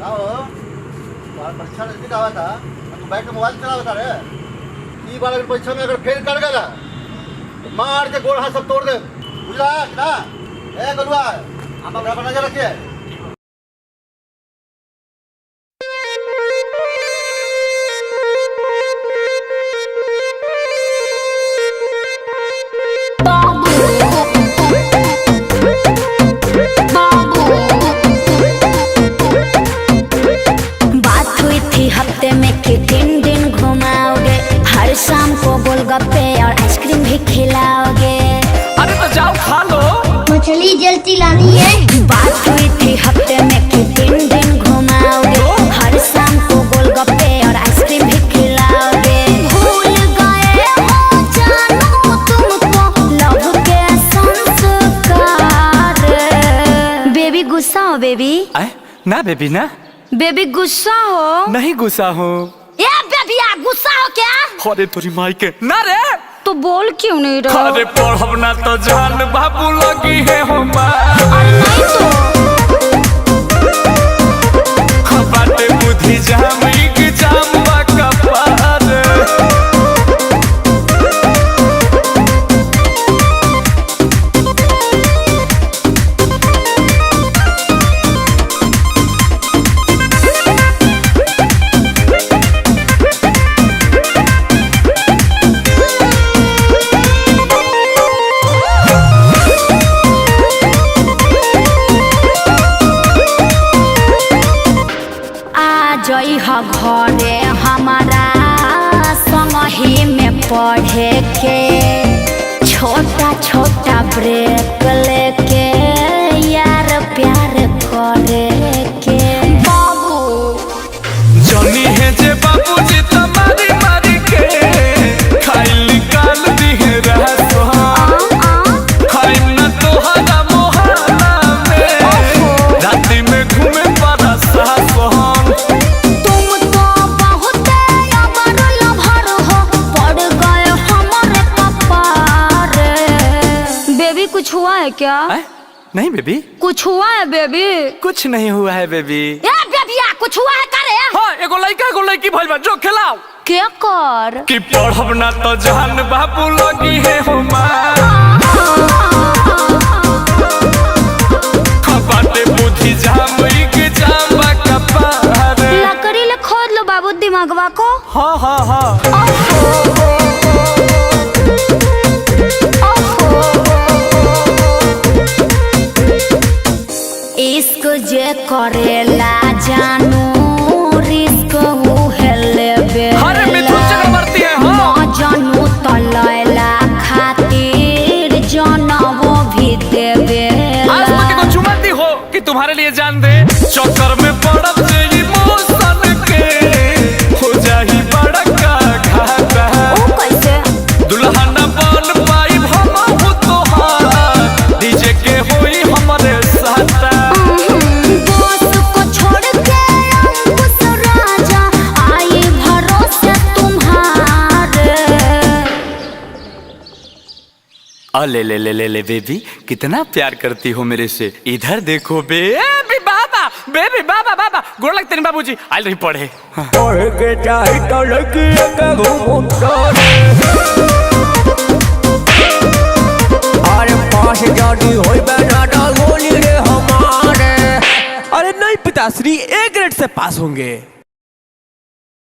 परीक्षा नजदीक आवा था तू बैठ के मोबाइल चला बता रे ई बार अगर परीक्षा में अगर फेल कर गया तो मार के गोड़ हाथ सब तोड़ दे बुझला ना ए गलुआ हम अपना पर नजर रखिए। हफ्ते में कि 3 दिन घुमाओगे, हर शाम को गोलगप्पे और आइसक्रीम भी खिलाओगे। अरे तो जाओ खा लो। मछली जल्दी लानी है। बात हुई थी हफ्ते में कि 3 दिन घुमाओगे, हर शाम को गोलगप्पे और आइसक्रीम भी खिलाओगे। भूल गए हो जानू तुमको लव के संस्कार। बेबी गुस्सा हो बेबी? ना बेबी ना। बेबी गुस्सा हो? नहीं गुस्सा हो। ए बेबिया गुस्सा हो क्या? अरे तोरी माई के ना रे। तो बोल क्यों नहीं रहा? अरे पढ़ब ना तो जान बाबू लगी है हमार। अरे नहीं तो बाटे बुद्धि जामी की जामवा कपार। जई ह घरे हमारा संगही में पढ़े के, छोटा छोटा ब्रेक लेके यार प्यार करे के। बाबू जनी है जे बाबू जी तुम्हारी मारी के खाई निकाल दी है रहसो। खाई न तो हरा मोहल्ला में राती में घूमे पड़ा सासो। कुछ हुआ है क्या? नहीं बेबी। कुछ हुआ है बेबी? कुछ नहीं हुआ है बेबी। ए बेबिया कुछ हुआ है करे? हाँ एगो लड़का एगो लड़की भइल बा जो खिलाओ। क्या कर? कि पढ़ब ना तो जान बाबू लगी है हमार। बाटे बुद्धि जामई के जामवा कपार। लकड़ी ले खोद लो बाबू दिमागवा को। हाँ हाँ हाँ। इसको जे करेला जानू रिस्क उहे लेबे। अरे मिथुन चक्रवर्ती है हाँ। जानू तो लैला खातिर जनवो भी देबे। आज तक को चुमती हो कि तुम्हारे लिए जान दे। चक्कर में पड़ब जे इमोशन के हो जाही बड़ा का घाटा। ओ कैसे? दुल्हा न बन पाई हम हो तोहार डीजे के होई हमारे साथ। ले ले ले ले ले बेबी कितना प्यार करती हो मेरे से। इधर देखो बेबी बाबा बेबी बाबा बाबा गोड़ लगते नहीं बाबूजी आई रही पढ़े। पढ़ के चाहे तो लड़की के घूमता अरे पास जानी होई बेटा गोली रे हमारे। अरे नहीं पिताश्री A ग्रेड से पास होंगे।